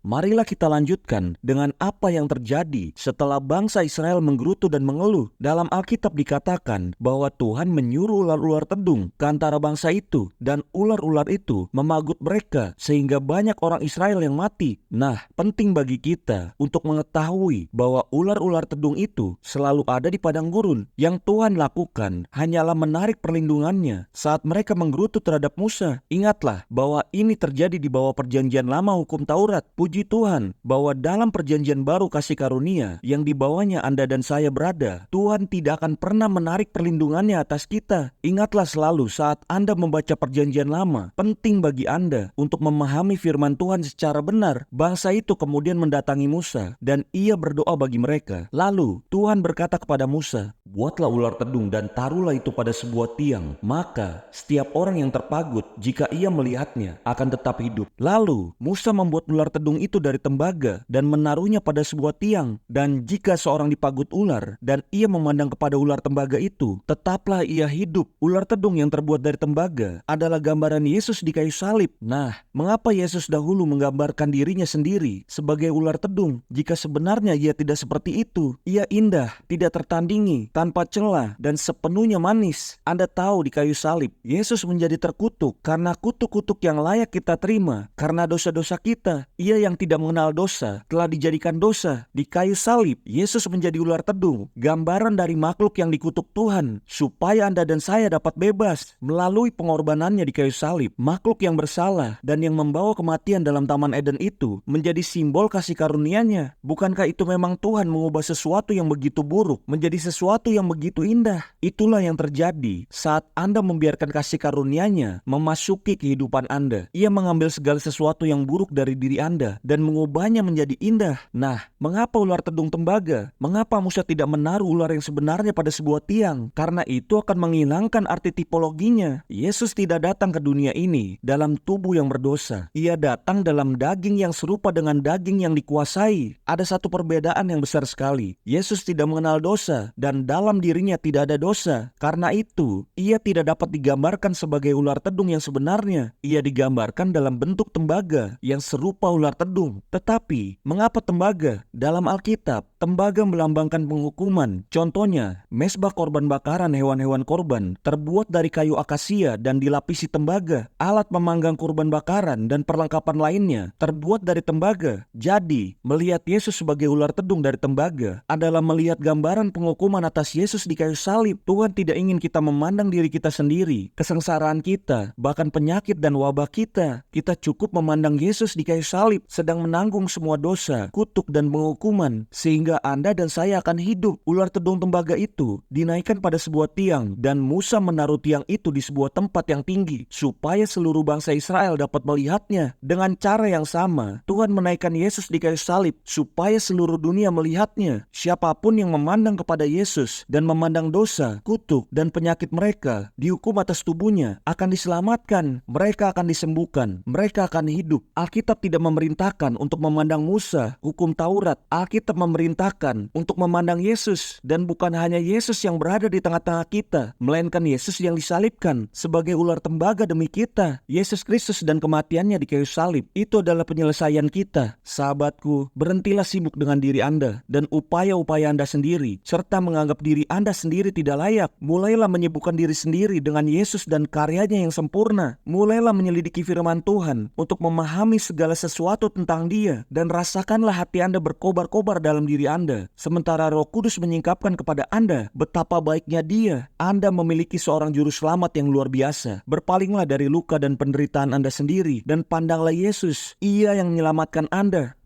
marilah kita lanjutkan dengan apa yang terjadi setelah bangsa Israel menggerutu dan mengeluh. Dalam Alkitab dikatakan bahwa Tuhan menyuruh ular-ular tedung ke antara bangsa itu, dan ular-ular itu memagut mereka sehingga banyak orang Israel yang mati. Nah, penting bagi kita untuk mengetahui bahwa ular-ular tedung itu selalu ada di padang gurun. Yang Tuhan lakukan hanyalah menarik perlindungannya saat mereka menggerutu terhadap Musa. Ingatlah bahwa ini terjadi di bawah perjanjian lama hukum Taurat. Puji Tuhan bahwa dalam perjanjian baru kasih karunia yang di bawahnya Anda dan saya berada, Tuhan tidak akan pernah menarik perlindungannya atas kita. Ingatlah selalu saat Anda membaca perjanjian lama, penting bagi Anda untuk memahami firman Tuhan secara benar. Bangsa itu kemudian mendatangi Musa dan ia berdoa bagi mereka. Lalu Tuhan berkata kepada Musa, "Buatlah ular tedung dan taruhlah itu pada sebuah tiang. Maka setiap orang yang terpagut, jika ia melihatnya, akan tetap hidup." Lalu Musa membuat ular tedung itu dari tembaga dan menaruhnya pada sebuah tiang. Dan jika seorang dipagut ular dan ia memandang kepada ular tembaga itu, tetaplah ia hidup. Ular tedung yang terbuat dari tembaga adalah gambaran Yesus di kayu salib. Nah, mengapa Yesus dahulu menggambarkan dirinya sendiri sebagai ular tedung jika sebenarnya ia tidak seperti itu? Ia indah, tidak tertandingi, tanpa celah, dan sepenuhnya manis. Anda tahu di kayu salib, Yesus menjadi terkutuk karena kutuk-kutuk yang layak kita terima karena dosa-dosa kita. Ia yang tidak mengenal dosa telah dijadikan dosa. Di kayu salib, Yesus menjadi ular tedung, gambaran dari makhluk yang dikutuk Tuhan, supaya Anda dan saya dapat bebas melalui pengorbanannya di kayu salib. Makhluk yang bersalah dan yang membawa kematian dalam Taman Eden itu menjadi simbol kasih karunia-Nya. Bukankah itu memang Tuhan mengubah sesuatu yang begitu buruk menjadi sesuatu yang begitu indah? Itulah yang terjadi saat Anda membiarkan kasih karunia-Nya memasuki kehidupan Anda. Ia mengambil segala sesuatu yang buruk dari diri Anda dan mengubahnya menjadi indah. Nah, mengapa ular tedung tembaga? Mengapa Musa tidak menaruh ular yang sebenarnya pada sebuah tiang? Karena itu akan menghilangkan arti tipologinya. Yesus tidak datang ke dunia ini dalam tubuh yang berdosa. Ia datang dalam daging yang serupa dengan daging yang dikuasai. Ada satu perbedaan yang besar sekali. Yesus tidak mengenal dosa dan dalam dirinya tidak ada dosa. Karena itu, ia tidak dapat digambarkan sebagai ular tedung yang sebenarnya. Ia digambarkan dalam bentuk tembaga yang serupa ular tedung. Tetapi, mengapa tembaga? Dalam Alkitab, tembaga melambangkan penghukuman. Contohnya, mezbah korban bakaran hewan-hewan korban terbuat dari kayu akasia dan dilapisi tembaga. Alat memanggang korban bakaran dan perlengkapan lainnya terbuat dari tembaga. Jadi, melihat Yesus sebagai ular tedung dari tembaga adalah melihat gambaran penghukuman atas Yesus di kayu salib. Tuhan tidak ingin kita memandang diri kita sendiri, kesengsaraan kita, bahkan penyakit dan wabah kita. Kita cukup memandang Yesus di kayu salib sedang menanggung semua dosa, kutuk dan penghukuman, sehingga Anda dan saya akan hidup. Ular tedung tembaga itu dinaikkan pada sebuah tiang dan Musa menaruh tiang itu di sebuah tempat yang tinggi supaya seluruh bangsa Israel dapat melihatnya. Dengan cara yang sama, Tuhan menaikkan Yesus di kayu salib supaya seluruh dunia melihatnya. Siapapun yang memandang kepada Yesus dan memandang dosa, kutuk, dan penyakit mereka dihukum atas tubuhnya akan diselamatkan. Mereka akan disembuhkan. Mereka akan hidup. Alkitab tidak memerintahkan untuk memandang Musa, hukum Taurat. Alkitab memerintahkan untuk memandang Yesus, dan bukan hanya Yesus yang berada di tengah-tengah kita, melainkan Yesus yang disalibkan sebagai ular tembaga demi kita. Yesus Kristus dan kematiannya di kayu salib itu adalah penyelesaian kita. Sahabatku, berhentilah sibuk dengan diri Anda dan upaya-upaya Anda sendiri, serta menganggap diri Anda sendiri tidak layak. Mulailah menyibukkan diri sendiri dengan Yesus dan karyanya yang sempurna. Mulailah menyelidiki firman Tuhan untuk memahami segala sesuatu tentang Dia, dan rasakanlah hati Anda berkobar-kobar dalam diri Anda, sementara Roh Kudus menyingkapkan kepada Anda betapa baiknya Dia. Anda memiliki seorang juru selamat yang luar biasa. Berpalinglah dari luka dan penderitaan Anda sendiri dan pandanglah Yesus. Ia yang menyelamatkan Anda.